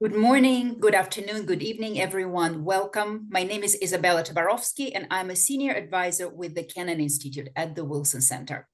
Good morning, good afternoon, good evening, everyone. Welcome. My name is Isabella Tabarovsky, and I'm a senior advisor with the Kennan Institute at the Wilson Center.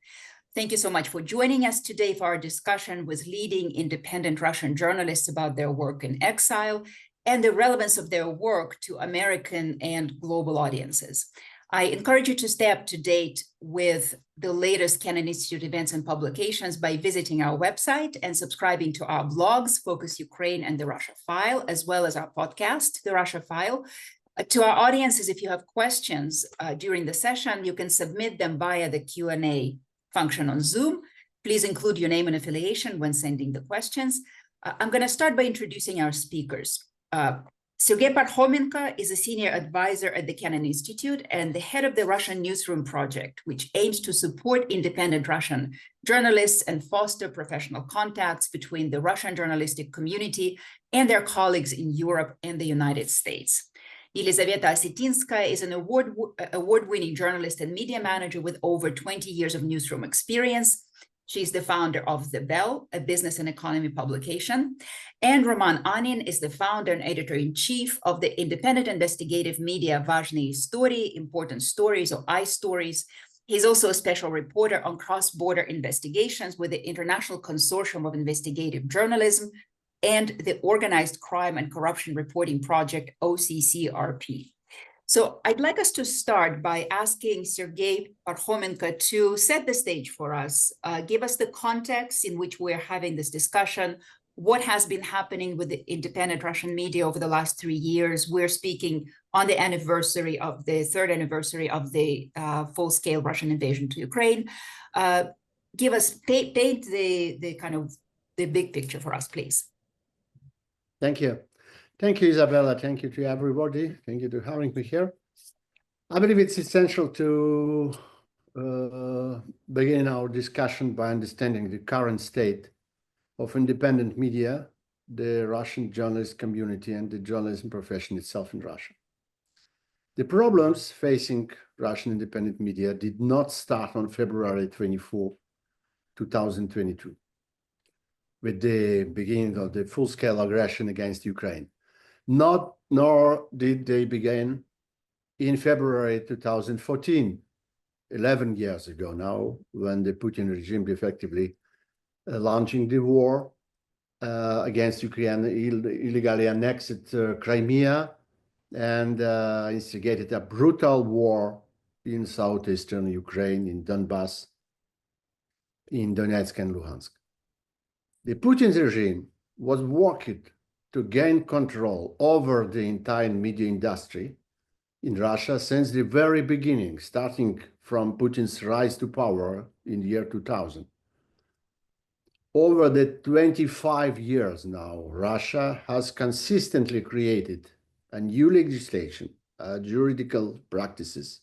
Thank you so much for joining us today for our discussion with leading independent Russian journalists about their work in exile and the relevance of their work to American and global audiences. I encourage you to stay up to date with the latest Kennan Institute events and publications by visiting our website and subscribing to our blogs, Focus Ukraine and The Russia File, as well as our podcast, The Russia File. To our audiences, if you have questions during the session, you can submit them via the Q&A function on Zoom. Please include your name and affiliation when sending the questions. I'm going to start by introducing our speakers. Sergei Parkhomenko is a senior advisor at the Kennan Institute and the head of the Russian Newsroom Project, which aims to support independent Russian journalists and foster professional contacts between the Russian journalistic community and their colleagues in Europe and the United States. Elizaveta Osetinskaya is an award-winning journalist and media manager with over 20 years of newsroom experience. She's the founder of The Bell, a business and economy publication. And Roman Anin is the founder and editor-in-chief of the independent investigative media Важные истории, Important Stories, or iStories. He's also a special reporter on cross-border investigations with the International Consortium of Investigative Journalism and the Organized Crime and Corruption Reporting Project, OCCRP. So I'd like us to start by asking Sergei Parkhomenko to set the stage for us, give us the context in which we're having this discussion, what has been happening with the independent Russian media over the last 3 years. We're speaking on the anniversary of the third anniversary of the full-scale Russian invasion to Ukraine. Give us, paint the kind of the big picture for us, please. Thank you. Thank you, Isabella. Thank you to everybody. Thank you for having me here. I believe it's essential to begin our discussion by understanding the current state of independent media, the Russian journalist community, and the journalism profession itself in Russia. The problems facing Russian independent media did not start on February 24, 2022, with the beginning of the full-scale aggression against Ukraine. Nor did they begin in February 2014, 11 years ago now, when the Putin regime effectively launching the war against Ukraine, illegally annexed Crimea, and instigated a brutal war in southeastern Ukraine, in Donbass, in Donetsk and Luhansk. The Putin regime was working to gain control over the entire media industry in Russia since the very beginning, starting from Putin's rise to power in the year 2000. Over the 25 years now, Russia has consistently created a new legislation, juridical practices,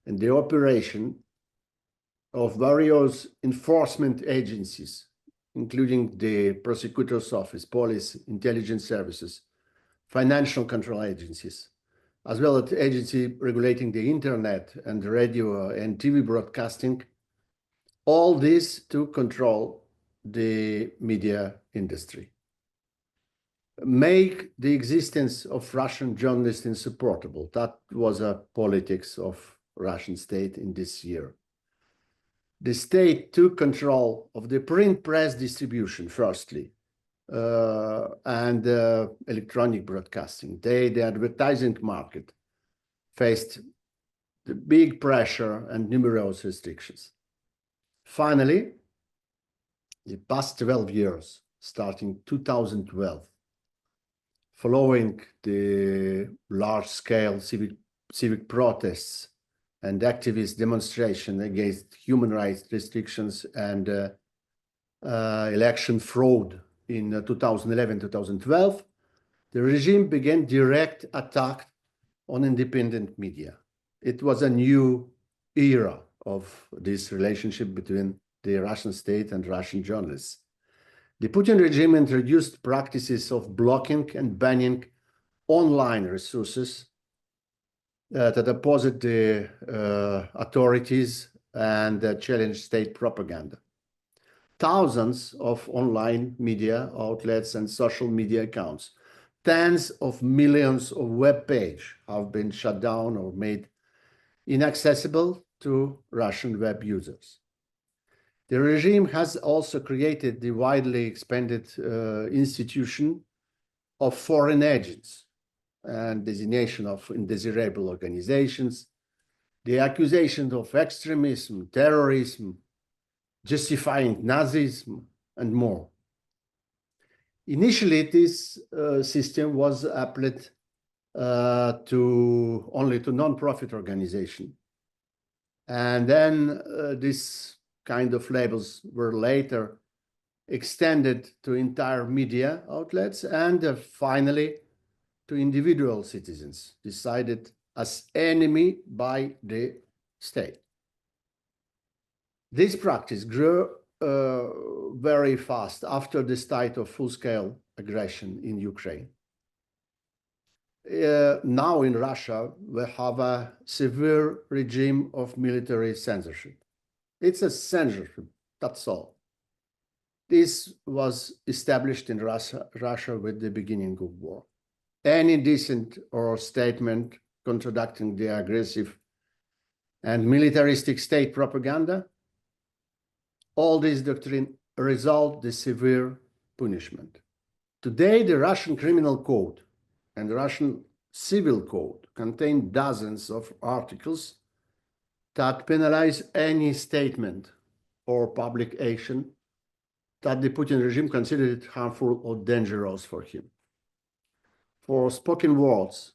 and the operation of various enforcement agencies, including the prosecutor's office, police, intelligence services, financial control agencies, as well as agency regulating the internet and radio and TV broadcasting, all this to control the media industry, make the existence of Russian journalists insupportable. That was a politics of Russian state in this year. The state took control of the print press distribution, firstly, and electronic broadcasting. The advertising market faced the big pressure and numerous restrictions. Finally, the past 12 years, starting 2012, following the large-scale civic protests and activist demonstration against human rights restrictions and election fraud in 2011-2012, the regime began direct attack on independent media. It was a new era of this relationship between the Russian state and Russian journalists. The Putin regime introduced practices of blocking and banning online resources that opposed the authorities and challenged state propaganda. Thousands of online media outlets and social media accounts tens of millions of web pages have been shut down or made inaccessible to Russian web users. The regime has also created the widely expanded institution of foreign agents and designation of undesirable organizations, the accusation of extremism, terrorism, justifying Nazism, and more. Initially, this system was applied only to non-profit organizations. And then these kind of labels were later extended to entire media outlets and finally to individual citizens decided as enemy by the state. This practice grew very fast after the start of full-scale aggression in Ukraine. Now in Russia, we have a severe regime of military censorship. It's a censorship, that's all. This was established in Russia with the beginning of war. Any dissent or statement contradicting the aggressive and militaristic state propaganda, all this doctrine result in severe punishment. Today, the Russian Criminal Code and the Russian Civil Code contain dozens of articles that penalize any statement or public action that the Putin regime considered harmful or dangerous for him. For spoken words,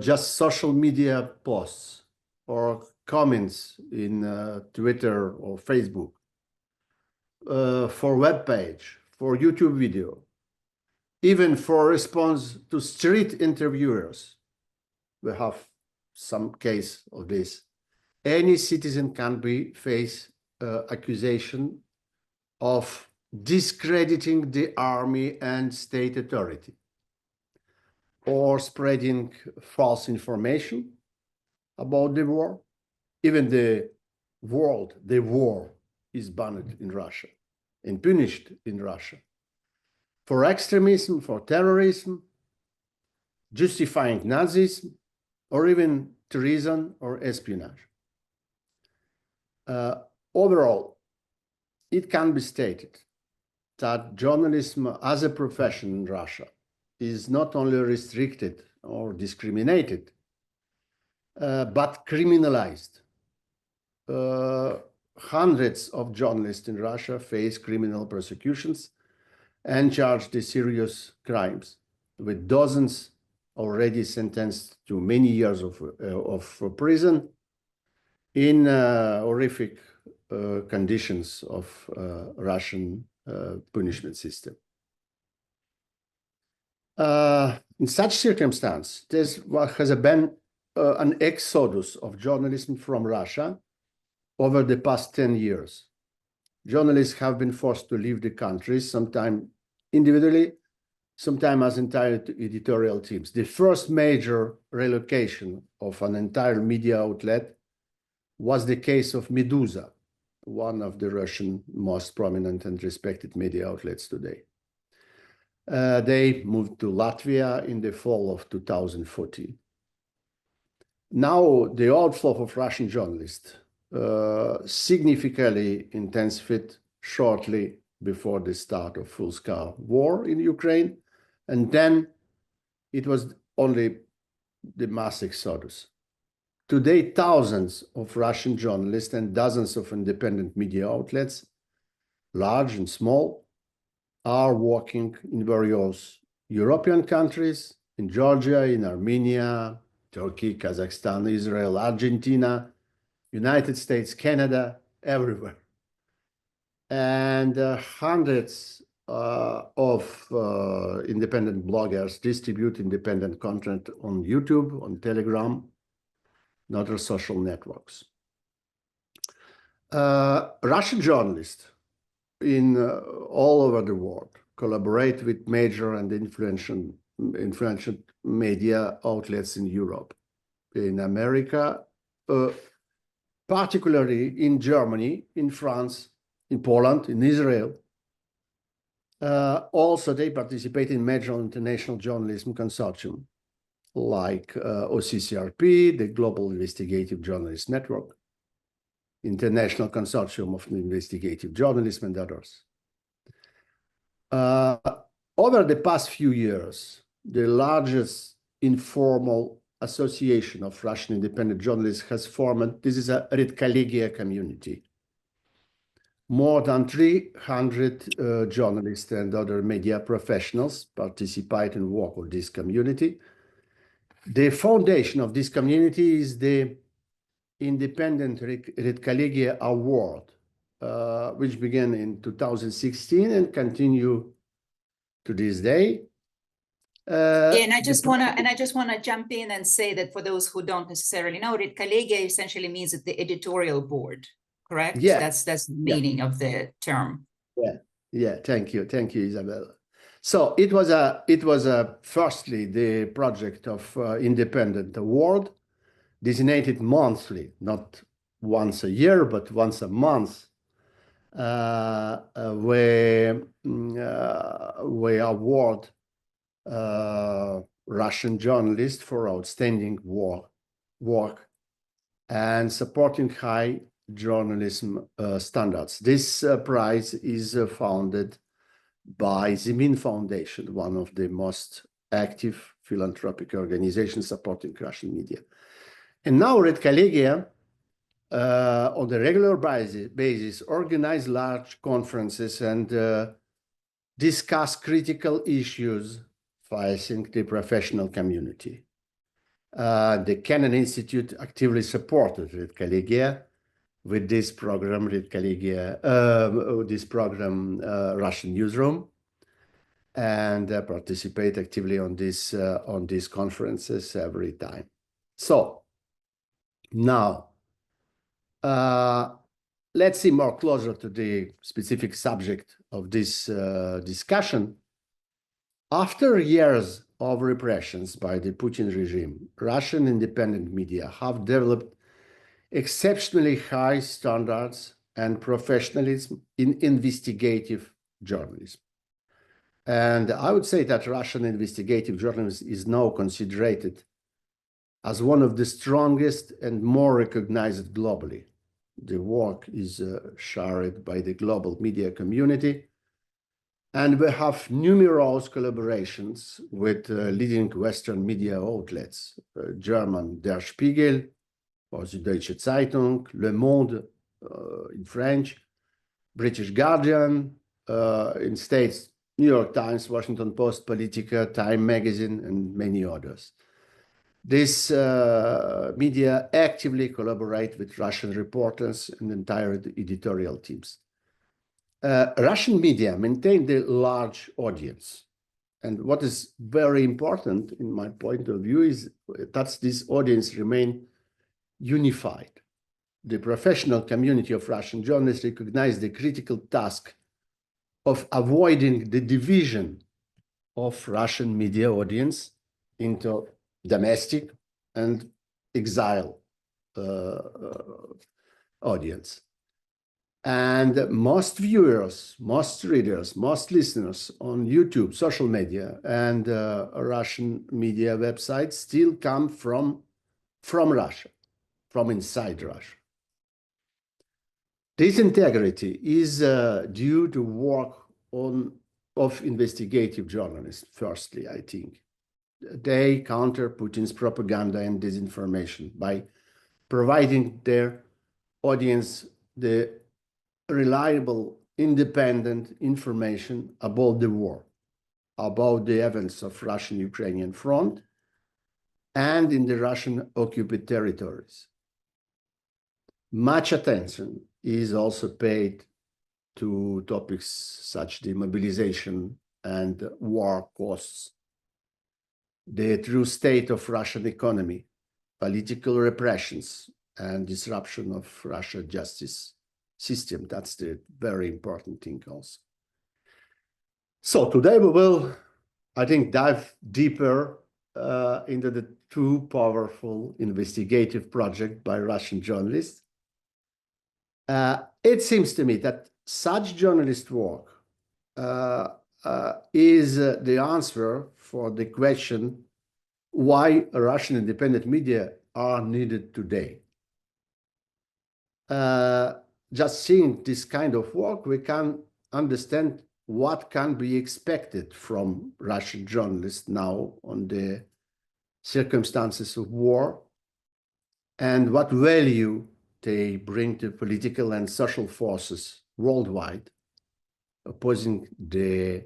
just social media posts or comments in Twitter or Facebook, for web page, for YouTube video, even for response to street interviewers. We have some case of this. Any citizen can face accusation of discrediting the army and state authority, or spreading false information about the war. Even the war is banned in Russia and punished in Russia for extremism, for terrorism, justifying Nazism, or even treason or espionage. Overall, it can be stated that journalism as a profession in Russia is not only restricted or discriminated, but criminalized. Hundreds of journalists in Russia face criminal prosecutions and charged with serious crimes, with dozens already sentenced to many years of prison in horrific conditions of Russian punishment system. In such circumstance, there has been an exodus of journalism from Russia over the past 10 years. Journalists have been forced to leave the country, sometimes individually, sometimes as entire editorial teams. The first major relocation of an entire media outlet was the case of Meduza, one of the Russian most prominent and respected media outlets today. They moved to Latvia in the fall of 2014. Now, the outflow of Russian journalists significantly intensified shortly before the start of full-scale war in Ukraine, and then it was only the mass exodus. Today, thousands of Russian journalists and dozens of independent media outlets, large and small, are working in various European countries, in Georgia, in Armenia, Turkey, Kazakhstan, Israel, Argentina, United States, Canada, everywhere. And hundreds of independent bloggers distribute independent content on YouTube, on Telegram, and other social networks. Russian journalists in all over the world collaborate with major and influential media outlets in Europe, in America, particularly in Germany, in France, in Poland, in Israel, Also, they participate in major international journalism consortium, like OCCRP, the Global Investigative Journalist Network, International Consortium of Investigative Journalism, and others. Over the past few years, the largest informal association of Russian independent journalists has formed. This is a Redkollegia community. More than 300 journalists and other media professionals participate and work with this community. The foundation of this community is the Independent Redkollegia Award, which began in 2016 and continue to this day. Yeah, and I just wanna jump in and say that for those who don't necessarily know, Redkollegia essentially means that the editorial board, correct? Yeah, that's the meaning of the term. Yeah. Thank you, Isabella. So it was a firstly the project of independent award, designated monthly, not once a year, but once a month, where we award Russian journalists for outstanding work and supporting high journalism standards. This prize is founded by the Min Foundation, one of the most active philanthropic organizations supporting Russian media. And now Redkollegia, on the regular basis, organize large conferences and discuss critical issues facing the professional community. The Kennan Institute actively supported Redkollegia with this program, Russian Newsroom, and participate actively on these conferences every time. So now, let's see more closer to the specific subject of this discussion. After years of repressions by the Putin regime, Russian independent media have developed exceptionally high standards and professionalism in investigative journalism. And I would say that Russian investigative journalism is now considered as one of the strongest and more recognized globally. The work is shared by the global media community, and we have numerous collaborations with leading Western media outlets, German Der Spiegel, or the Deutsche Zeitung, Le Monde in French, British Guardian in States, New York Times, Washington Post, Politica, Time Magazine, and many others. These media actively collaborate with Russian reporters and entire editorial teams. Russian media maintain a large audience. And what is very important in my point of view is that this audience remain unified. The professional community of Russian journalists recognize the critical task of avoiding the division of Russian media audience into domestic and exile audience. And most viewers, most readers, most listeners on YouTube, social media, and Russian media websites still come from Russia, from inside Russia. This integrity is due to work of investigative journalists, firstly, I think. They counter Putin's propaganda and disinformation by providing their audience the reliable, independent information about the war, about the events of Russian-Ukrainian front, and in the Russian occupied territories. Much attention is also paid to topics such as the mobilization and war costs, the true state of Russian economy, political repressions, and disruption of Russian justice system. That's the very important thing also. So today we will, I think, dive deeper into the two powerful investigative projects by Russian journalists. It seems to me that such journalist work is the answer for the question why Russian independent media are needed today. Just seeing this kind of work, we can understand what can be expected from Russian journalists now on the circumstances of war and what value they bring to political and social forces worldwide opposing the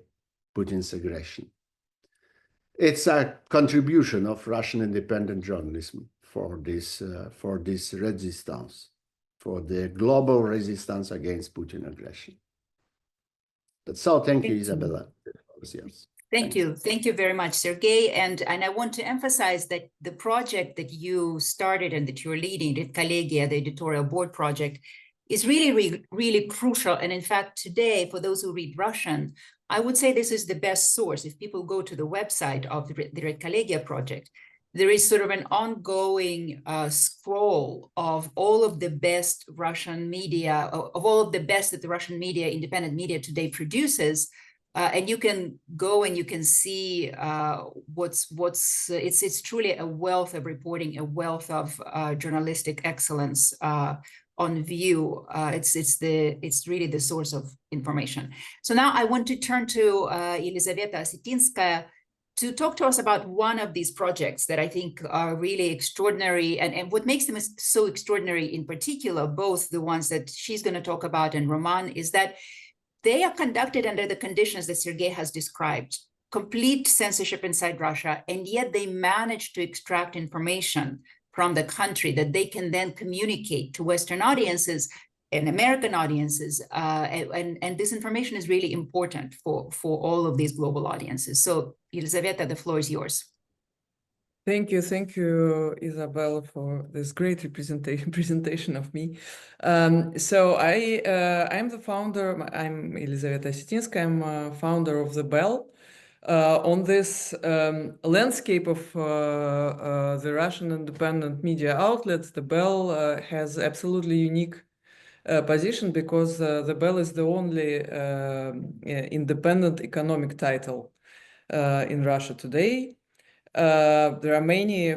Putin's aggression. It's a contribution of Russian independent journalism for this resistance, for the global resistance against Putin aggression. That's all. Thank you, Isabella. Thank you. Thank you very much, Sergey. And I want to emphasize that the project that you started and that you're leading, Redkollegia, the editorial board project, is really crucial. And in fact, today, for those who read Russian, I would say this is the best source. If people go to the website of the Redkollegia project, there is sort of an ongoing scroll of all of the best Russian media, of all of the best that the Russian media, independent media today produces. And you can go and you can see it's truly a wealth of reporting, a wealth of journalistic excellence on view. It's really the source of information. So now I want to turn to Elizaveta Osetinskaya to talk to us about one of these projects that I think are really extraordinary, and what makes them so extraordinary in particular, both the ones that she's going to talk about and Roman, is that they are conducted under the conditions that Sergey has described, complete censorship inside Russia, and yet they manage to extract information from the country that they can then communicate to Western audiences and American audiences. And this information is really important for all of these global audiences. So Elizaveta, the floor is yours. Thank you, Isabel, for this great presentation of me. So I'm the founder. I'm Elizaveta Osetinskaya. I'm founder of the Bell. On this landscape of the Russian independent media outlets, the Bell has absolutely unique position because the Bell is the only independent economic title in Russia today. There are many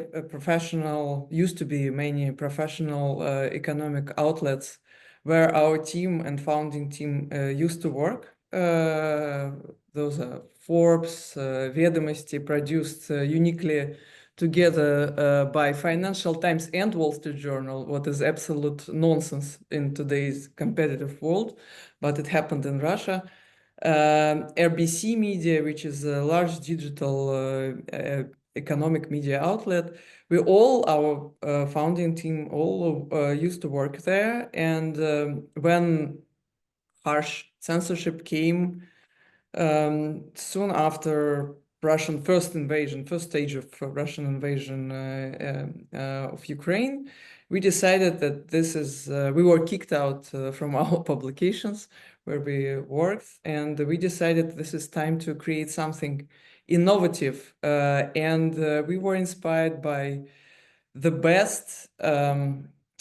used to be many professional economic outlets where our team and founding team used to work. Those are Forbes, Vedomosti, produced uniquely together by Financial Times and Wall Street Journal, what is absolute nonsense in today's competitive world, but it happened in Russia. RBC Media, which is a large digital economic media outlet, our founding team all used to work there. And when harsh censorship came soon after Russian first stage of Russian invasion of Ukraine, we decided that this is, we were kicked out from our publications where we worked, and we decided this is time to create something innovative. And we were inspired by the best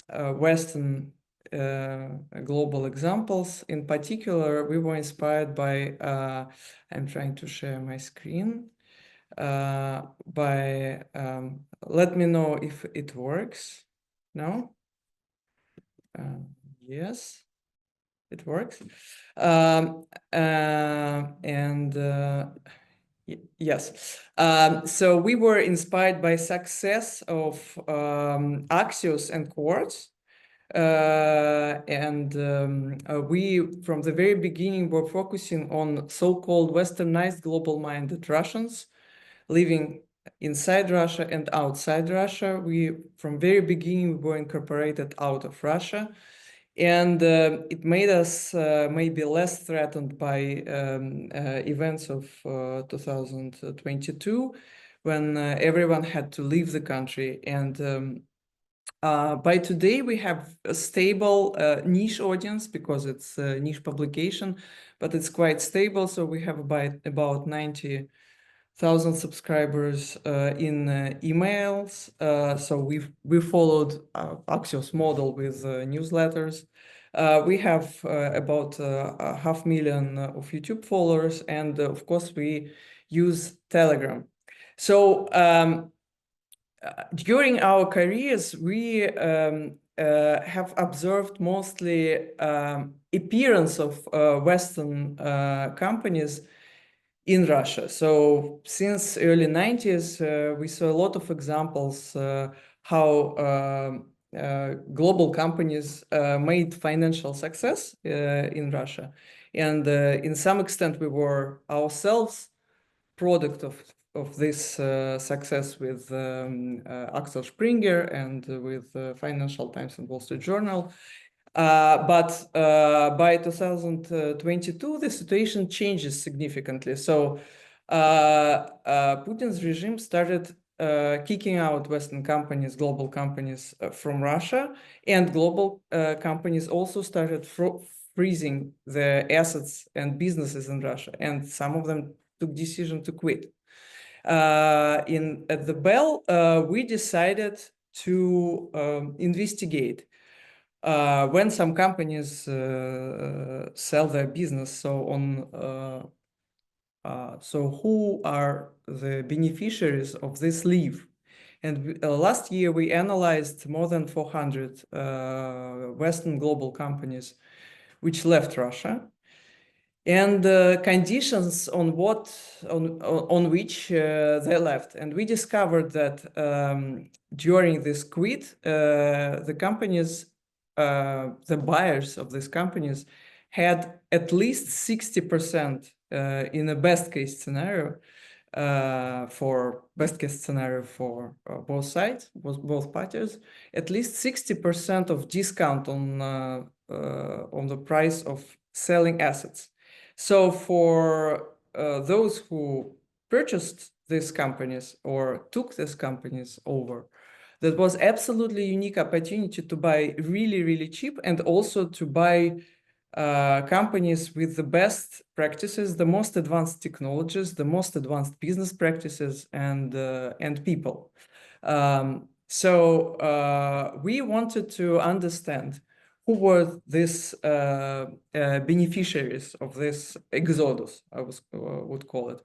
Western global examples. In particular, we were inspired by, I'm trying to share my screen, by, let me know if it works. No? Yes, it works. Yes. So we were inspired by success of Axios and Quartz. We, from the very beginning, were focusing on so-called westernized global-minded Russians living inside Russia and outside Russia. We, from very beginning, we were incorporated out of Russia. And it made us maybe less threatened by events of 2022, when everyone had to leave the country. And by today, we have a stable niche audience because it's a niche publication, but it's quite stable. So we have about 90,000 subscribers in emails. So we followed Axios model with newsletters. We have about 500,000 of YouTube followers, and of course we use Telegram. So during our careers, we have observed mostly appearance of Western companies in Russia. So since early 90s, we saw a lot of examples how global companies made financial success in Russia. And in some extent, we were ourselves product of this success with Axel Springer and with Financial Times and Wall Street Journal. But by 2022, the situation changes significantly. So Putin's regime started kicking out Western companies, global companies from Russia, and global companies also started freezing their assets and businesses in Russia, and some of them took decision to quit. At the Bell, we decided to investigate when some companies sell their business. So who are the beneficiaries of this leave? And last year we analyzed more than 400 Western global companies which left Russia, and conditions on which they left. And we discovered that during this quit, the companies, the buyers of these companies, had at least 60% in the best case scenario for both sides, both parties, at least 60% of discount on the price of selling assets. So for those who purchased these companies or took these companies over, that was absolutely unique opportunity to buy really, really cheap, and also to buy companies with the best practices, the most advanced technologies, the most advanced business practices, and people. So we wanted to understand who were these beneficiaries of this exodus, I would call it.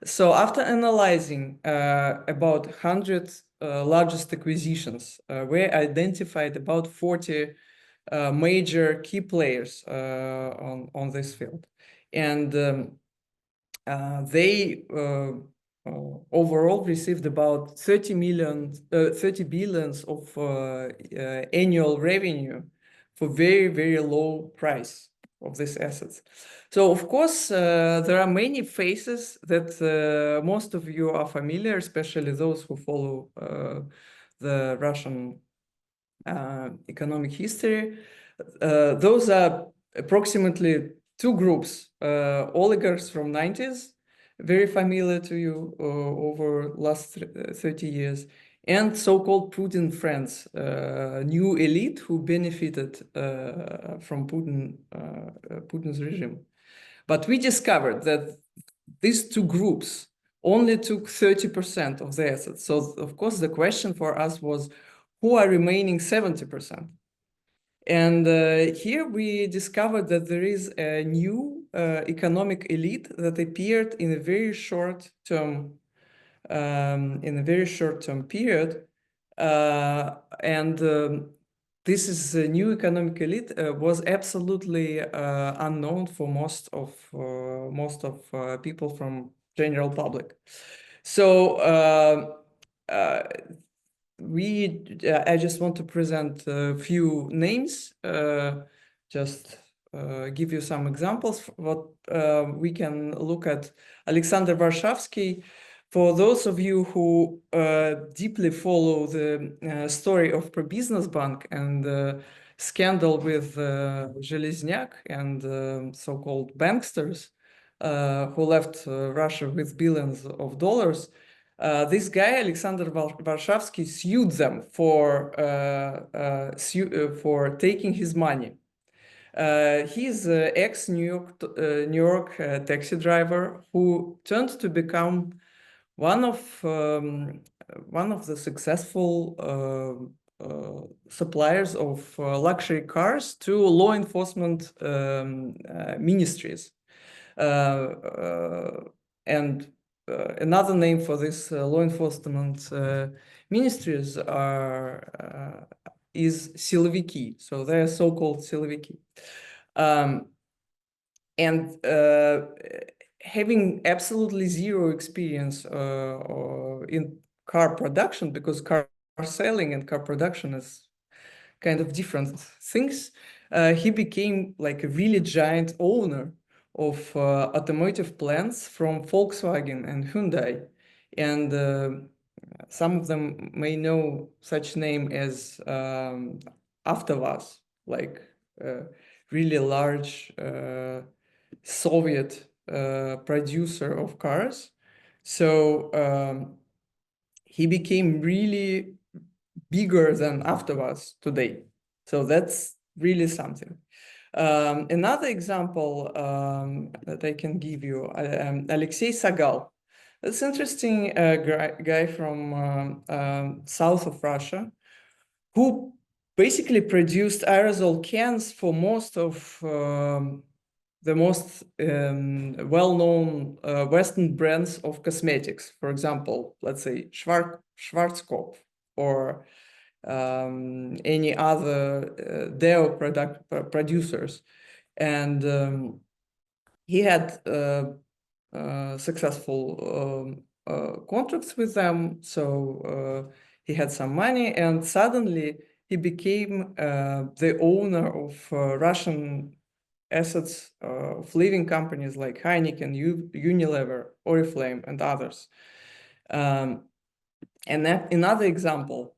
So after analyzing about 100 largest acquisitions, we identified about 40 major key players on this field. And they overall received about 30 billions of annual revenue for very, very low price of these assets. So of course, there are many faces that most of you are familiar, especially those who follow the Russian economic history. Those are approximately two groups: oligarchs from 90s, very familiar to you over last 30 years, and so-called Putin friends, new elite who benefited from Putin's regime. But we discovered that these two groups only took 30% of the assets. So of course the question for us was, who are remaining 70%? And here we discovered that there is a new economic elite that appeared in a very short term, period, and this is a new economic elite was absolutely unknown for most of people from general public. So I just want to present a few names, just give you some examples. What we can look at: Alexander Varshavsky. For those of you who deeply follow the story of ProBusinessBank and the scandal with Zhelezniak and so-called banksters who left Russia with billions of dollars, this guy, Alexander Varshavsky, sued them for taking his money. He's an ex-New York taxi driver who turned to become one of the successful suppliers of luxury cars to law enforcement ministries. And another name for this law enforcement ministries is siloviki. So they're so-called siloviki. And having absolutely zero experience in car production, because car selling and car production is kind of different things, he became like a really giant owner of automotive plants from Volkswagen and Hyundai. And some of them may know such name as AvtoVAZ, like really large Soviet producer of cars. So he became really bigger than AvtoVAZ today. So that's really something. Another example that I can give you, Alexei Sagal. That's interesting guy from south of Russia, who basically produced aerosol cans for most of the most well-known Western brands of cosmetics. For example, let's say Schwarzkopf or any other deo producers. And he had successful contracts with them, so he had some money, and suddenly he became the owner of Russian assets of leading companies like Heineken, Unilever, Oriflame, and others. And another example,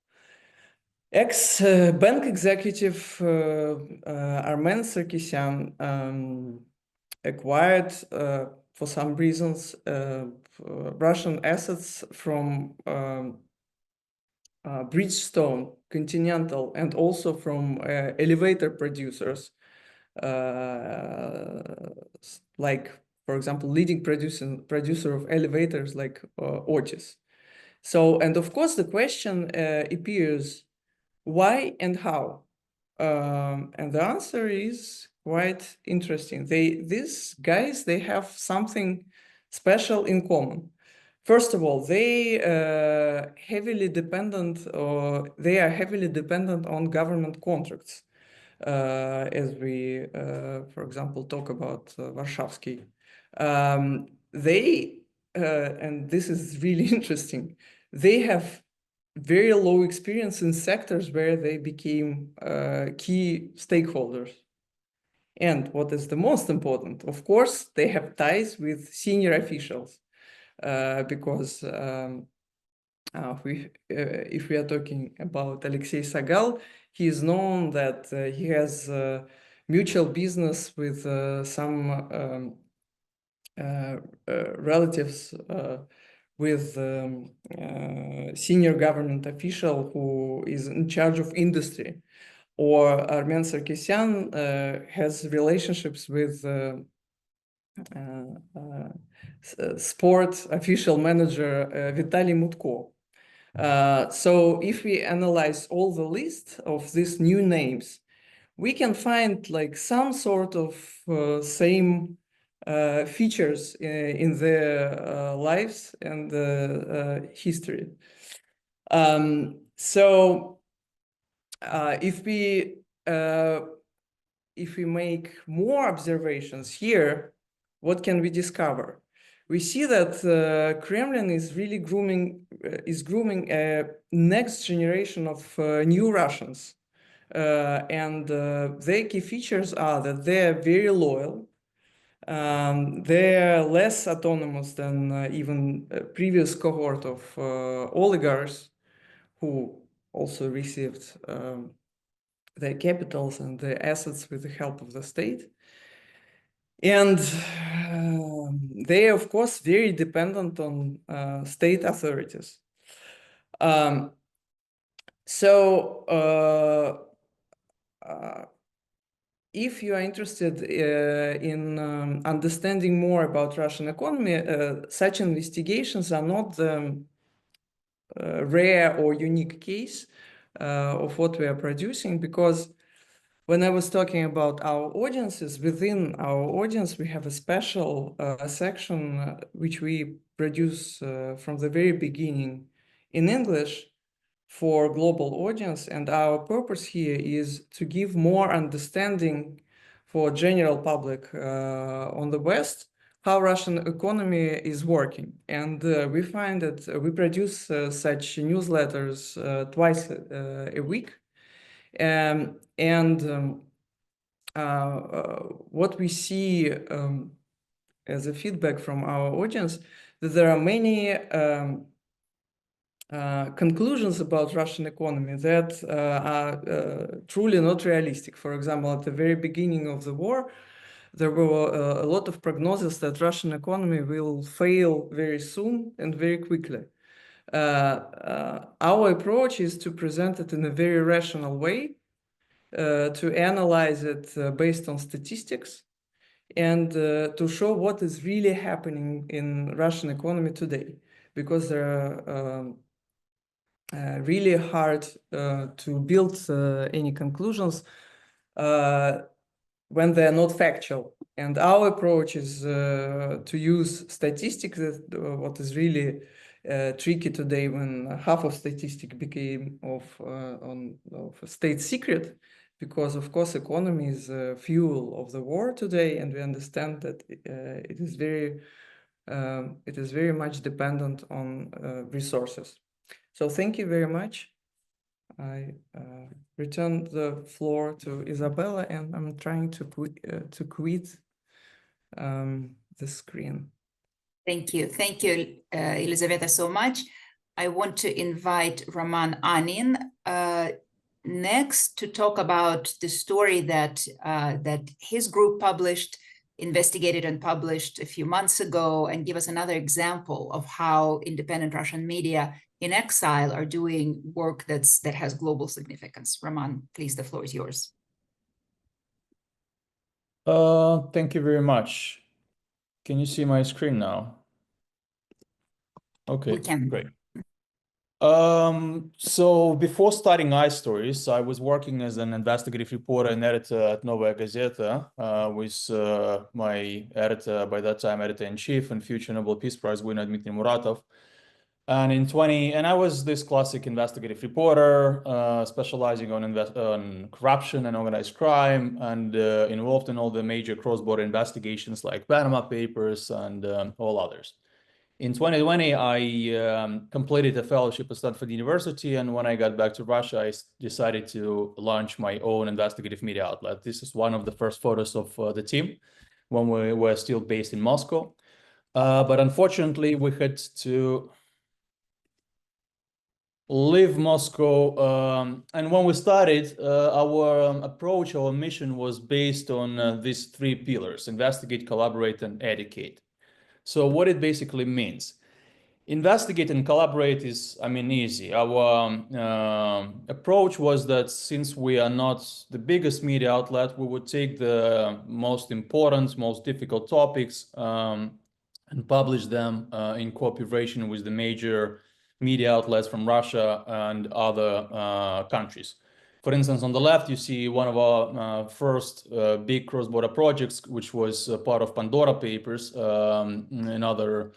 ex-bank executive Armen Sarkisyan acquired, for some reasons, Russian assets from Bridgestone, Continental, and also from elevator producers, like, for example, leading producer of elevators like Otis. So, and of course, the question appears, why and how? And the answer is quite interesting. These guys, they have something special in common. First of all, they are heavily dependent on government contracts. As we, for example, talk about Warshawski. And this is really interesting, they have very low experience in sectors where they became key stakeholders. And what is the most important, of course, they have ties with senior officials, because if we are talking about Alexei Sagal, he is known that he has mutual business with some relatives with senior government official who is in charge of industry. Or Armen Sarkisyan has relationships with sport official manager Vitaly Mutko. So if we analyze all the list of these new names, we can find like some sort of same features in their lives and history. So if we make more observations here, what can we discover? We see that Kremlin is really grooming a next generation of new Russians. And their key features are that they are very loyal. They are less autonomous than even a previous cohort of oligarchs who also received their capitals and their assets with the help of the state. And they are, of course, very dependent on state authorities. If you are interested in understanding more about Russian economy, such investigations are not the rare or unique case. of what we are producing, because when I was talking about our audiences, within our audience, we have a special section which we produce from the very beginning in English for global audience. And our purpose here is to give more understanding for general public on the West how Russian economy is working. And we find that we produce such newsletters twice a week. What we see as a feedback from our audience, that there are many conclusions about Russian economy that are truly not realistic. For example, at the very beginning of the war, there were a lot of prognosis that Russian economy will fail very soon and very quickly. Our approach is to present it in a very rational way, to analyze it based on statistics, and to show what is really happening in Russian economy today, because there are really hard to build any conclusions when they are not factual. And our approach is to use statistics, what is really tricky today, when half of statistics became of a state secret, because of course economy is fuel of the war today, and we understand that it is very much dependent on resources. So thank you very much. I return the floor to Isabella, and I'm trying to quit the screen. Thank you, Elizaveta, so much. I want to invite Roman Anin next to talk about the story that his group investigated and published a few months ago, and give us another example of how independent Russian media in exile are doing work that has global significance. Roman, please, the floor is yours. Thank you very much. Can you see my screen now? Okay, We can. great. So before starting iStories, I was working as an investigative reporter and editor at Novaya Gazeta with my editor, by that time, editor-in-chief and future Nobel Peace Prize winner, Dmitry Muratov. And I was this classic investigative reporter, specializing on corruption and organized crime, and involved in all the major cross-border investigations like Panama Papers and all others. In 2020, I completed a fellowship at Stanford University, and when I got back to Russia, I decided to launch my own investigative media outlet. This is one of the first photos of the team when we were still based in Moscow. But unfortunately, we had to leave Moscow. And when we started, our approach, our mission was based on these three pillars: investigate, collaborate, and educate. So what it basically means: investigate and collaborate is, easy. Our approach was that since we are not the biggest media outlet, we would take the most important, most difficult topics and publish them in cooperation with the major media outlets from Russia and other countries. For instance, on the left, you see one of our first big cross-border projects, which was part of Pandora Papers, another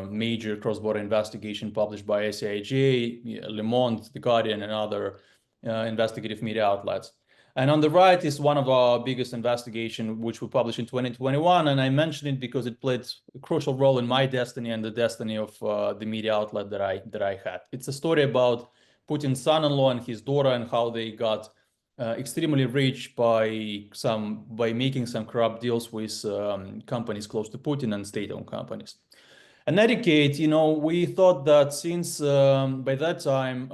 major cross-border investigation published by SIJ, Le Monde, The Guardian, and other investigative media outlets. And on the right is one of our biggest investigations, which we published in 2021. And I mention it because it played a crucial role in my destiny and the destiny of the media outlet that I had. It's a story about Putin's son-in-law and his daughter, and how they got extremely rich by making some corrupt deals with companies close to Putin and state-owned companies. And educate, we thought that since by that time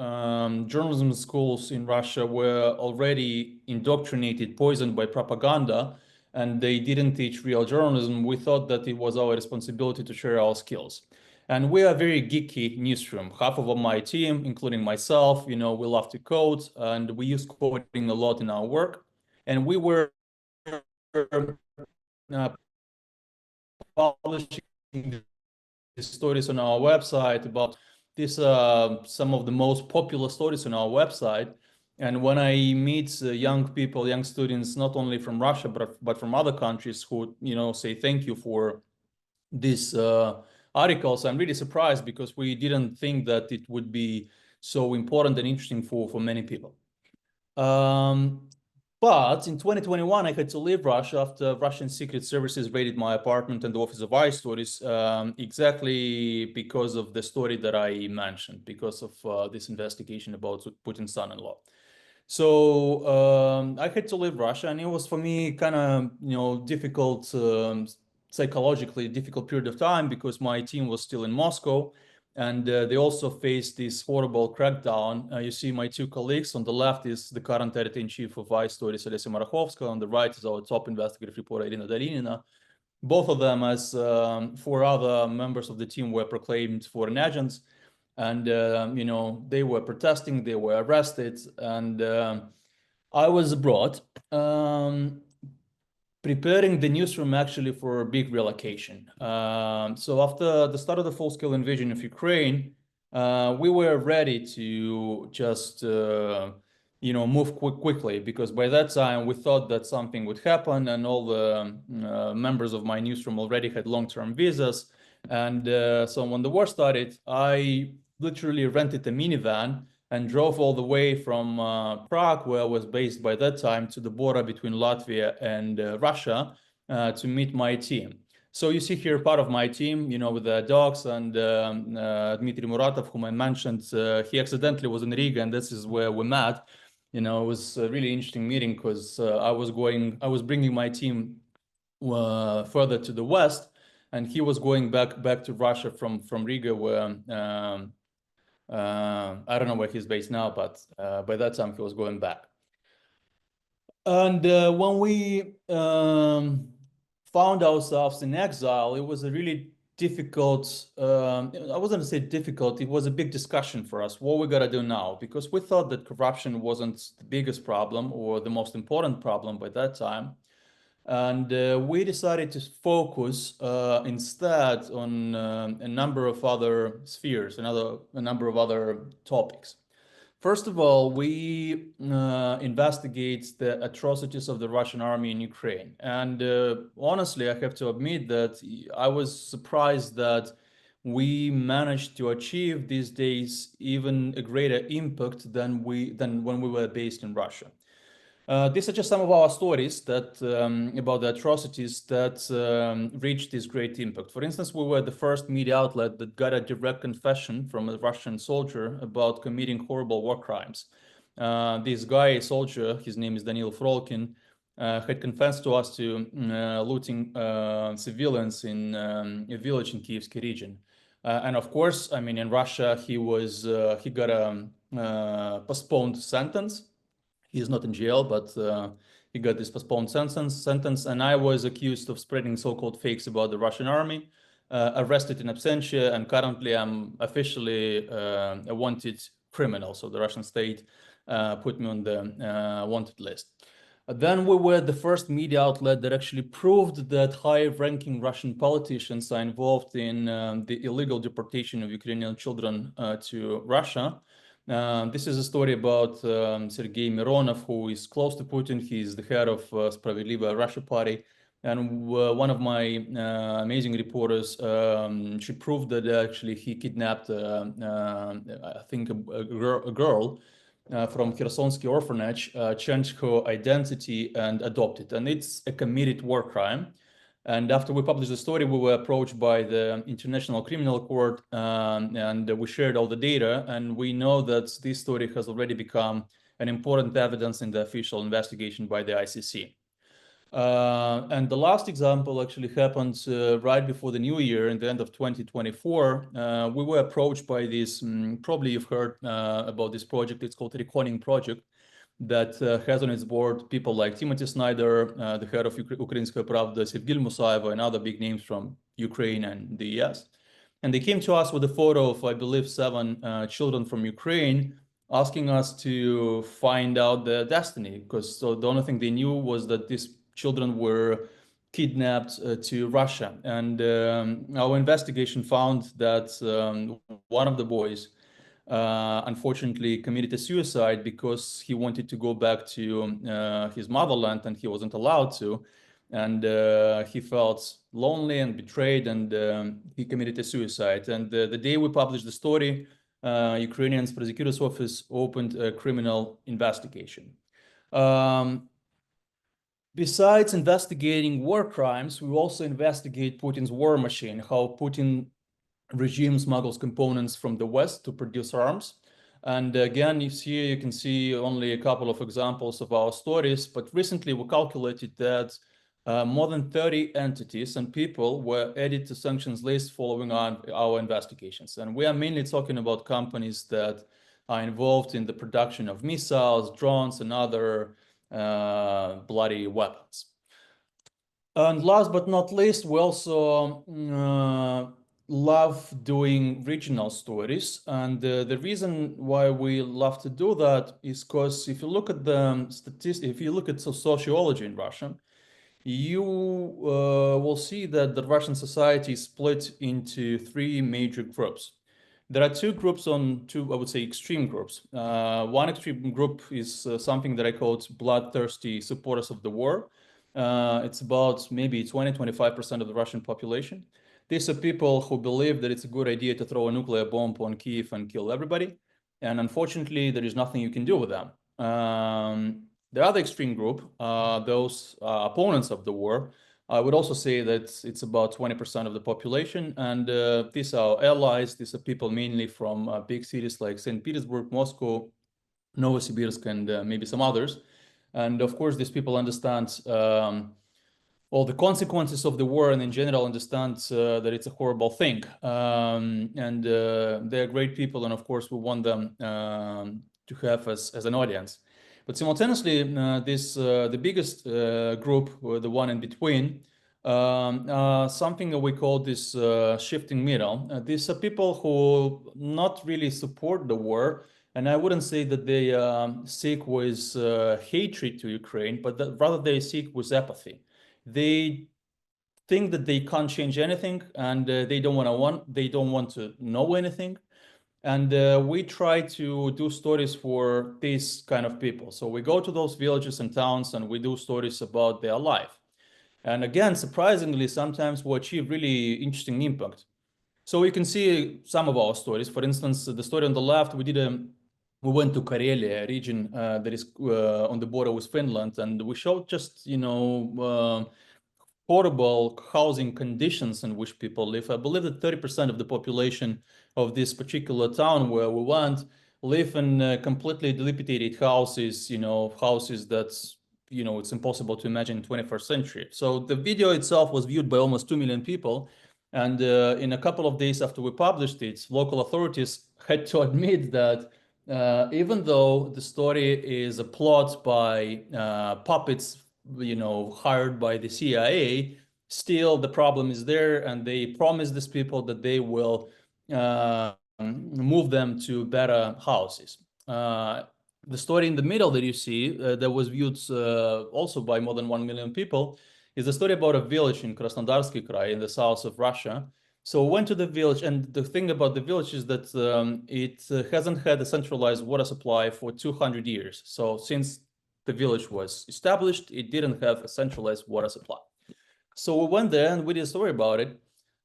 journalism schools in Russia were already indoctrinated, poisoned by propaganda, and they didn't teach real journalism, we thought that it was our responsibility to share our skills. And we are a very geeky newsroom. Half of my team, including myself, we love to code, and we use coding a lot in our work. And we were publishing stories on our website about these are some of the most popular stories on our website. And when I meet young people, young students, not only from Russia, but from other countries who, say thank you for these articles, I'm really surprised because we didn't think that it would be so important and interesting for many people. But in 2021, I had to leave Russia after Russian secret services raided my apartment and the office of I stories, exactly because of the story that I mentioned, because of this investigation about Putin's son-in-law. So I had to leave Russia, and it was for me kind of difficult, psychologically difficult period of time because my team was still in Moscow, and they also faced this horrible crackdown. You see my two colleagues. On the left is the current editor-in-chief of I Stories, Olesya Marachovska. On the right is our top investigative reporter, Irina Dalinina. Both of them, as 4 other members of the team, were proclaimed foreign agents. And, they were protesting, they were arrested, and I was abroad preparing the newsroom actually for a big relocation. So after the start of the full-scale invasion of Ukraine, we were ready to just, move quickly, because by that time we thought that something would happen, and all the members of my newsroom already had long-term visas. And so when the war started, I literally rented a minivan and drove all the way from Prague, where I was based by that time, to the border between Latvia and Russia to meet my team. So you see here part of my team, with the dogs, and Dmitry Muratov, whom I mentioned. He accidentally was in Riga, and this is where we met. It was a really interesting meeting because I was bringing my team further to the west, and he was going back to Russia from Riga, where I don't know where he's based now, but by that time he was going back. And when we found ourselves in exile, it was a really difficult, I wasn't gonna say difficult, it was a big discussion for us. What we gotta do now? Because we thought that corruption wasn't the biggest problem or the most important problem by that time. And we decided to focus instead on a number of other spheres, a number of other topics. First of all, we investigate the atrocities of the Russian army in Ukraine. And honestly, I have to admit that I was surprised that we managed to achieve these days even a greater impact than when we were based in Russia. These are just some of our stories that about the atrocities that reached this great impact. For instance, we were the first media outlet that got a direct confession from a Russian soldier about committing horrible war crimes. This guy, a soldier, his name is Daniil Frolkin, had confessed to us to looting civilians in a village in Kievsky region. And of course, I mean, in Russia, he got a postponed sentence. He's not in jail, but he got this postponed sentence, and I was accused of spreading so-called fakes about the Russian army, arrested in absentia, and currently I'm officially a wanted criminal. So the Russian state put me on the wanted list. Then we were the first media outlet that actually proved that high-ranking Russian politicians are involved in the illegal deportation of Ukrainian children to Russia. This is a story about Sergei Mironov, who is close to Putin. He's the head of Spravedliva Russia party. And one of my amazing reporters, she proved that actually he kidnapped, I think, a girl from Khersonsky orphanage, changed her identity and adopted. And it's a committed war crime. And after we published the story, we were approached by the International Criminal Court, and we shared all the data. And we know that this story has already become an important evidence in the official investigation by the ICC. And the last example actually happened right before the new year, in the end of 2024. We were approached by this, probably you've heard about this project, it's called Reckoning Project, that has on its board people like Timothy Snyder, the head of Ukrainskaya Pravda, Sevgil Musaeva, and other big names from Ukraine and the US. And they came to us with a photo of, I believe, 7 children from Ukraine, asking us to find out their destiny, because so the only thing they knew was that these children were kidnapped to Russia. And our investigation found that one of the boys unfortunately committed a suicide because he wanted to go back to his motherland and he wasn't allowed to. And he felt lonely and betrayed, and he committed a suicide. And the day we published the story, Ukrainian prosecutor's office opened a criminal investigation. Besides investigating war crimes, we also investigate Putin's war machine, how Putin regime smuggles components from the West to produce arms. And again, you can see only a couple of examples of our stories, but recently we calculated that more than 30 entities and people were added to sanctions list following our investigations. And we are mainly talking about companies that are involved in the production of missiles, drones, and other bloody weapons. And last but not least, we also love doing regional stories. And the reason why we love to do that is because if you look at the statistics, if you look at sociology in Russia, you will see that the Russian society is split into three major groups. There are two groups I would say, extreme groups. One extreme group is something that I call bloodthirsty supporters of the war. It's about maybe 20-25% of the Russian population. These are people who believe that it's a good idea to throw a nuclear bomb on Kyiv and kill everybody. And unfortunately, there is nothing you can do with them. The other extreme group, those opponents of the war, I would also say that it's about 20% of the population. And these are allies. These are people mainly from big cities like St. Petersburg, Moscow, Novosibirsk, and maybe some others. And of course, these people understand all the consequences of the war, and in general understand that it's a horrible thing. And they're great people, and of course, we want them to have as an audience. But simultaneously, the biggest group, the one in between, something that we call this shifting middle. These are people who not really support the war, and I wouldn't say that they seek with hatred to Ukraine, but rather they seek with apathy. They think that they can't change anything, and they don't want to know anything. And we try to do stories for these kind of people. So we go to those villages and towns and we do stories about their life. And again, surprisingly, sometimes we achieve really interesting impact. So you can see some of our stories. For instance, the story on the left, we went to Karelia, a region that is on the border with Finland, and we showed just, horrible housing conditions in which people live. I believe that 30% of the population of this particular town where we went live in completely dilapidated houses, houses that's, it's impossible to imagine in 21st century. So the video itself was viewed by almost 2 million people. And in a couple of days after we published it, local authorities had to admit that even though the story is a plot by puppets, hired by the CIA, still the problem is there, and they promise these people that they will move them to better houses. The story in the middle that you see that was viewed also by more than 1 million people is the story about a village in Krasnodarsky Krai in the south of Russia. So we went to the village, and the thing about the village is that it hasn't had a centralized water supply for 200 years. So since the village was established, it didn't have a centralized water supply. So we went there and we did a story about it.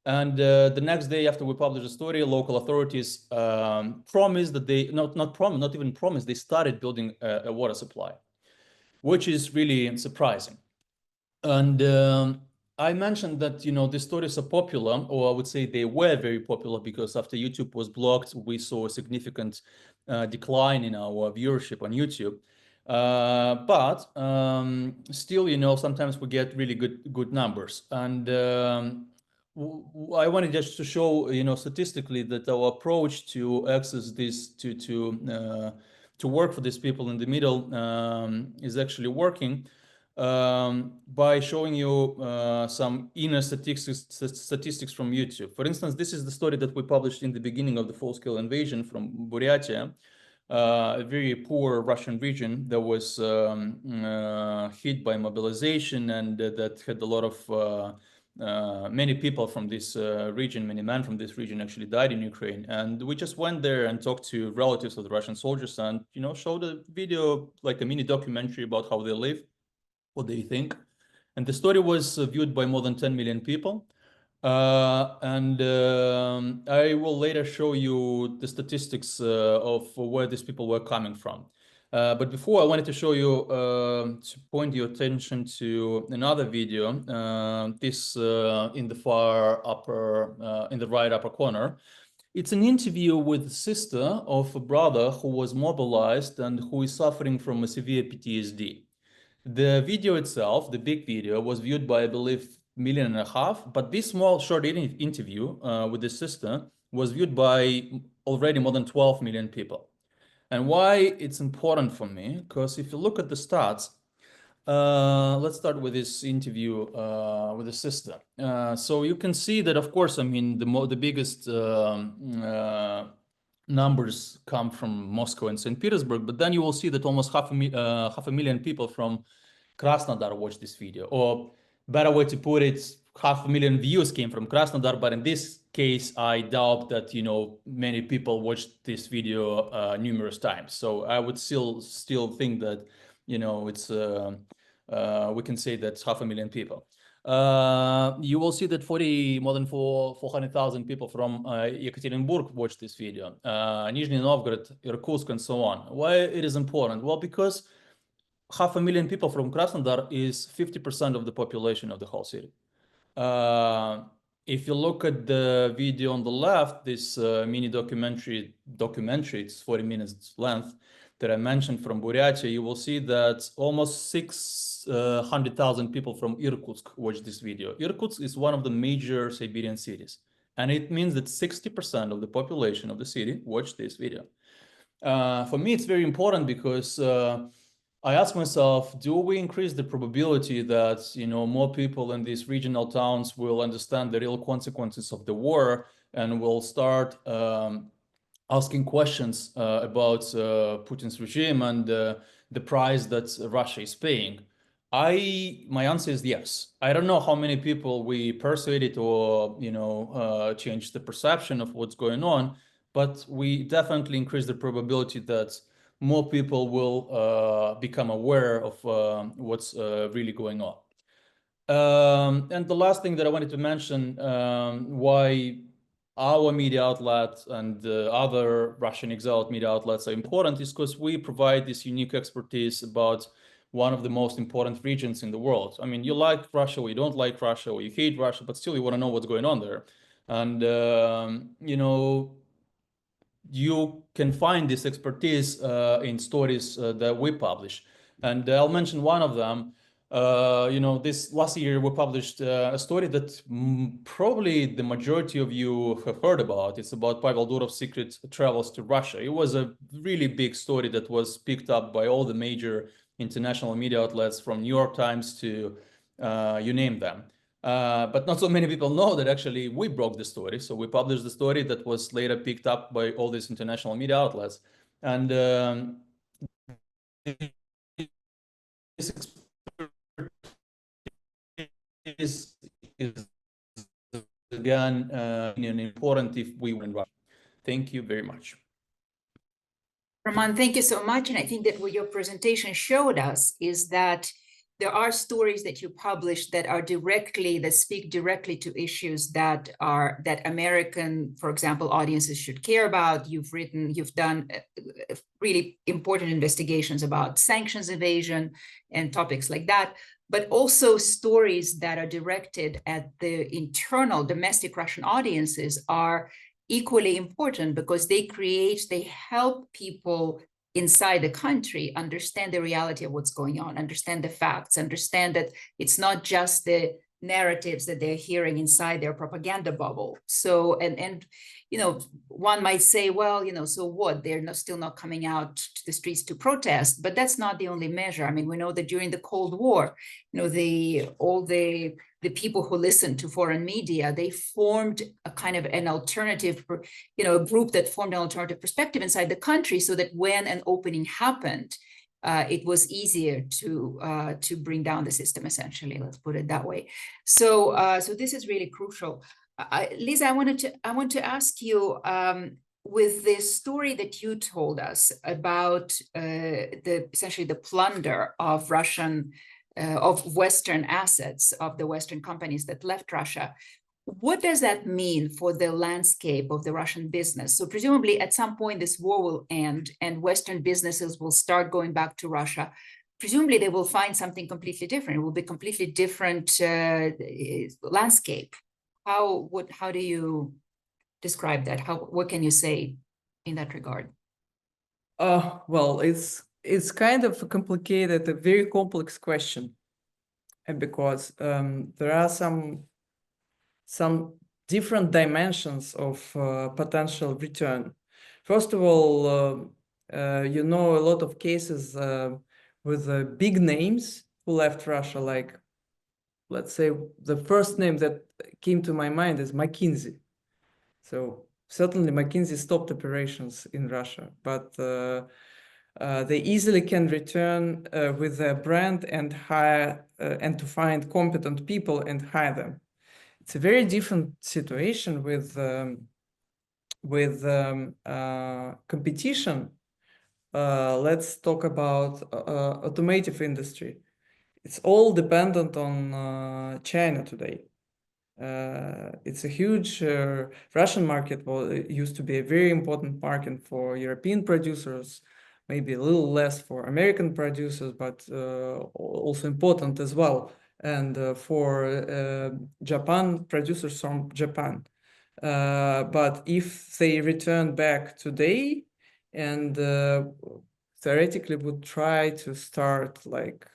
And the next day after we published the story, local authorities promised that they, not even promised, they started building a water supply, which is really surprising. And I mentioned that, these stories are popular, or I would say they were very popular, because after YouTube was blocked, we saw a significant decline in our viewership on YouTube. But still, sometimes we get really good numbers. And I wanted just to show, statistically, that our approach to access this, to work for these people in the middle is actually working. By showing you some inner statistics from YouTube. For instance, this is the story that we published in the beginning of the full-scale invasion from Buryatia. a very poor Russian region that was hit by mobilization, and that had a lot of many people from this region, many men from this region actually died in Ukraine. And we just went there and talked to relatives of the Russian soldiers and, showed a video, like a mini documentary about how they live, what they think. And the story was viewed by more than 10 million people. I will later show you the statistics of where these people were coming from. But before, I wanted to show you, to point your attention to another video, this in the far upper, in the right upper corner. It's an interview with the sister of a brother who was mobilized and who is suffering from a severe PTSD. The video itself, the big video, was viewed by, I believe, 1.5 million, but this small short interview with the sister was viewed by already more than 12 million people. And why it's important for me, because if you look at the stats, let's start with this interview with the sister. So you can see that, of course, I mean, the biggest numbers come from Moscow and St. Petersburg, but then you will see that almost half a million people from Krasnodar watched this video, or better way to put it, 500,000 views came from Krasnodar, but in this case, I doubt that, many people watched this video numerous times. So I would still think that, it's, we can say that's 500,000 people. You will see that more than 400,000 people from Yekaterinburg watched this video, Nizhny Novgorod, Irkutsk, and so on. Why it is important? Well, because 500,000 people from Krasnodar is 50% of the population of the whole city. If you look at the video on the left, this mini documentary, it's 40 minutes length, that I mentioned from Buryatia, you will see that almost 600,000 people from Irkutsk watched this video. Irkutsk is one of the major Siberian cities, and it means that 60% of the population of the city watched this video. For me, it's very important because I ask myself, do we increase the probability that, more people in these regional towns will understand the real consequences of the war and will start asking questions about Putin's regime and the price that Russia is paying? My answer is yes. I don't know how many people we persuaded or, changed the perception of what's going on, but we definitely increase the probability that more people will become aware of what's really going on. And the last thing that I wanted to mention, why our media outlet and other Russian exiled media outlets are important, is because we provide this unique expertise about one of the most important regions in the world. I mean, you like Russia, or you don't like Russia, or you hate Russia, but still you want to know what's going on there. And, you can find this expertise in stories that we publish. And I'll mention one of them. This last year we published a story that probably the majority of you have heard about. It's about Pavel Durov's secret travels to Russia. It was a really big story that was picked up by all the major international media outlets, from New York Times to you name them. But not so many people know that actually we broke the story. So we published the story that was later picked up by all these international media outlets. And this is again important if we were in Russia. Thank you very much. Roman, thank you so much. And I think that what your presentation showed us is that there are stories that you publish that speak directly to issues that American, for example, audiences should care about. You've done really important investigations about sanctions evasion and topics like that, but also stories that are directed at the internal domestic Russian audiences are equally important, because they help people inside the country understand the reality of what's going on, understand the facts, understand that it's not just the narratives that they're hearing inside their propaganda bubble. So, and you know, one might say, well, you know, so what? They're still not coming out to the streets to protest, but that's not the only measure. I mean, we know that during the Cold War, you know, all the people who listened to foreign media, they formed a kind of an alternative, you know, a group that formed an alternative perspective inside the country, so that when an opening happened, it was easier to bring down the system, essentially. Let's put it that way. So, so this is really crucial. Lisa, I want to ask you, with this story that you told us about essentially the plunder of of Western assets, of the Western companies that left Russia. What does that mean for the landscape of the Russian business? So presumably at some point this war will end and Western businesses will start going back to Russia. Presumably they will find something completely different. It will be a completely different landscape. How do you describe that? What can you say in that regard? Well, it's kind of a complicated, a very complex question, and because there are some different dimensions of potential return. First of all, you know, a lot of cases with big names who left Russia, like, let's say, the first name that came to my mind is McKinsey. So certainly McKinsey stopped operations in Russia, but they easily can return with their brand and hire and to find competent people and hire them. It's a very different situation with competition. Let's talk about automotive industry. It's all dependent on China today. It's a huge Russian market. Well, it used to be a very important market for European producers, maybe a little less for American producers, but also important as well. And for Japan, producers from Japan. But if they return back today and theoretically would try to start like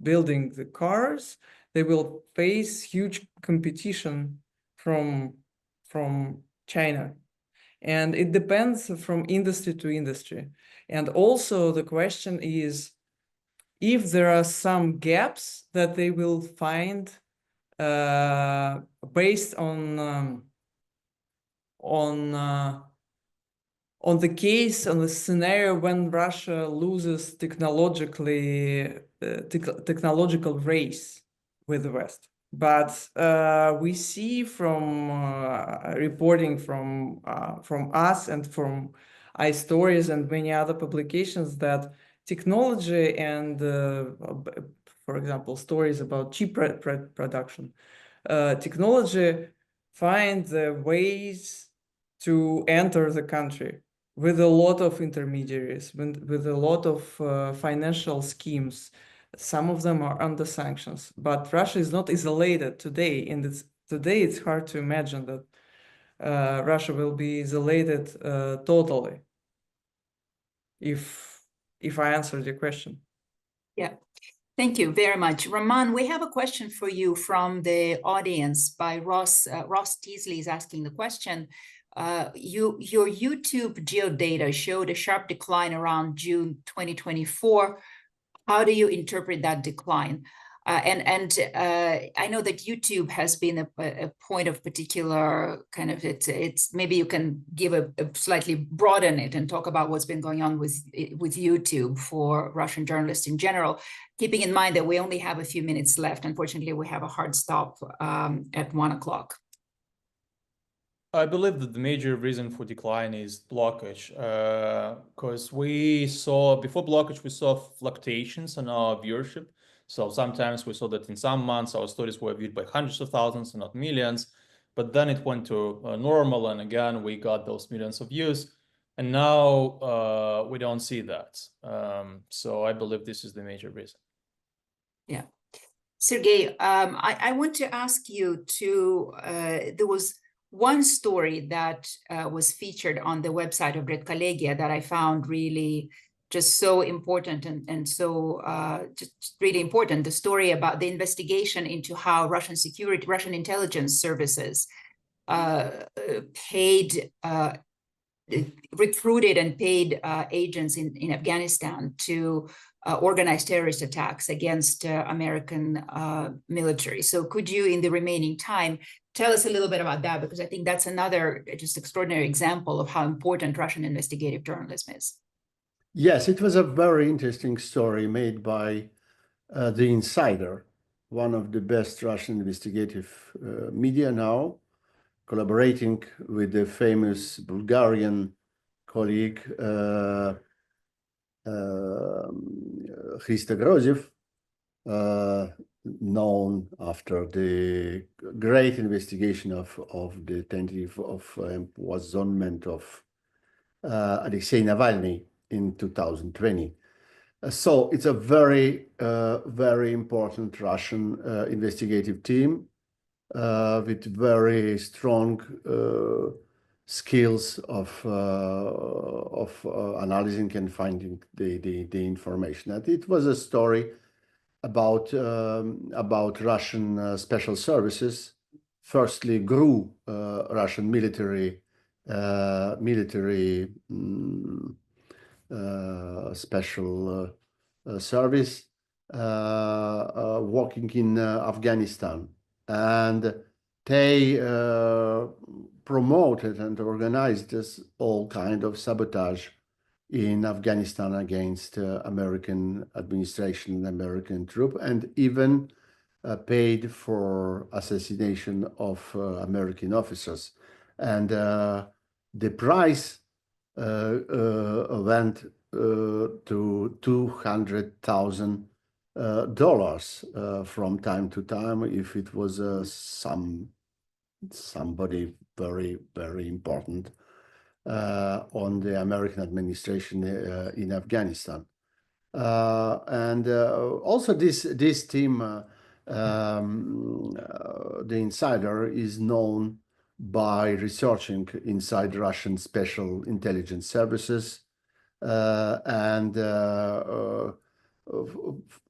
building the cars, they will face huge competition from China. And it depends from industry to industry. And also the question is, if there are some gaps that they will find based on the case, on the scenario when Russia loses technological race with the West. But we see from reporting from us and from iStories and many other publications that technology and, for example, stories about chip production, technology find the ways to enter the country with a lot of intermediaries, with a lot of financial schemes. Some of them are under sanctions, but Russia is not isolated today. And today it's hard to imagine that Russia will be isolated totally. If I answered your question. Yeah. Thank you very much. Raman, we have a question for you from the audience by Ross. Ross Teasley is asking the question. Your YouTube geodata showed a sharp decline around June 2024. How do you interpret that decline? I know that YouTube has been a point of particular kind of, it's maybe you can give a slightly broaden it and talk about what's been going on with YouTube for Russian journalists in general, keeping in mind that we only have a few minutes left. Unfortunately, we have a hard stop at 1 o'clock. I believe that the major reason for decline is blockage, because we saw, before blockage, we saw fluctuations in our viewership. So sometimes we saw that in some months our stories were viewed by hundreds of thousands and not millions, but then it went to normal, and again, we got those millions of views. And now we don't see that. So I believe this is the major reason. Yeah. Sergey, I want to ask you to, there was one story that was featured on the website of Red Collegia that I found really just so important and so just really important. The story about the investigation into how Russian intelligence services recruited and paid agents in Afghanistan to organize terrorist attacks against American military. So could you, in the remaining time, tell us a little bit about that? Because I think that's another just extraordinary example of how important Russian investigative journalism is. Yes, it was a very interesting story made by The Insider, one of the best Russian investigative media now, collaborating with the famous Bulgarian colleague Hristo Groziev, known after the great investigation of the tentative of empoisonment of Alexei Navalny in 2020. So it's a very, very important Russian investigative team with very strong skills of analyzing and finding the information. And it was a story about Russian special services. Firstly, grew Russian military special service working in Afghanistan, and they promoted and organized this all kind of sabotage in Afghanistan against American administration and American troop, and even paid for assassination of American officers. And the price went to $200,000 from time to time if it was somebody very, very important on the American administration in Afghanistan. And also this team, The Insider, is known by researching inside Russian special intelligence services, and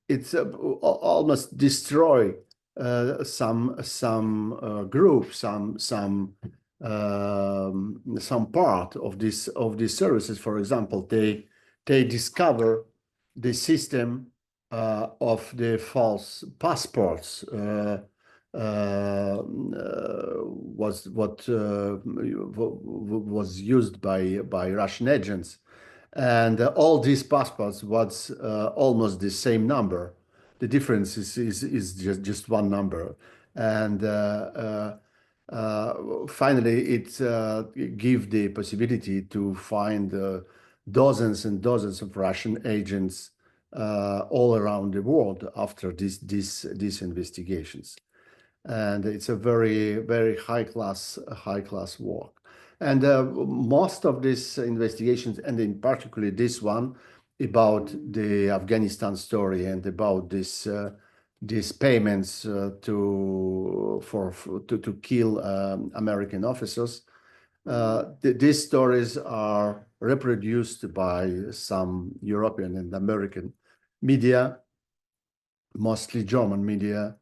it's almost destroy some group, some part of these services. For example, they discover the system of the false passports. Was used by Russian agents, and all these passports was almost the same number. The difference is just one number, and finally it gave the possibility to find dozens and dozens of Russian agents all around the world after these investigations. And it's a very, very high class work. And most of these investigations, and in particular this one about the Afghanistan story and about these payments to kill American officers, these stories are reproduced by some European and American media, mostly German media,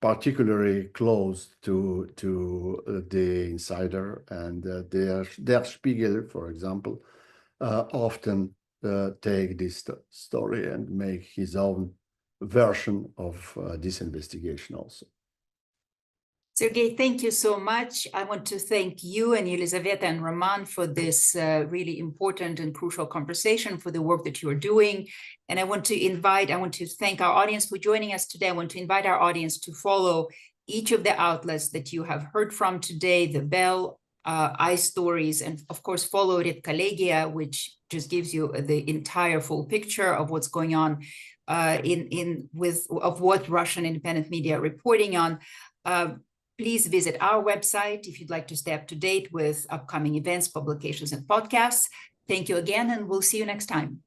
particularly close to The Insider, and Der Spiegel, for example, often take this story and make his own version of this investigation also. Sergey, thank you so much. I want to thank you and Elizaveta and Roman for this really important and crucial conversation, for the work that you are doing. And I want to thank our audience for joining us today. I want to invite our audience to follow each of the outlets that you have heard from today, The Bell, iStories, and of course, follow Redcollegia, which just gives you the entire full picture of what's going on of what Russian independent media are reporting on. Please visit our website if you'd like to stay up to date with upcoming events, publications, and podcasts. Thank you again, and we'll see you next time.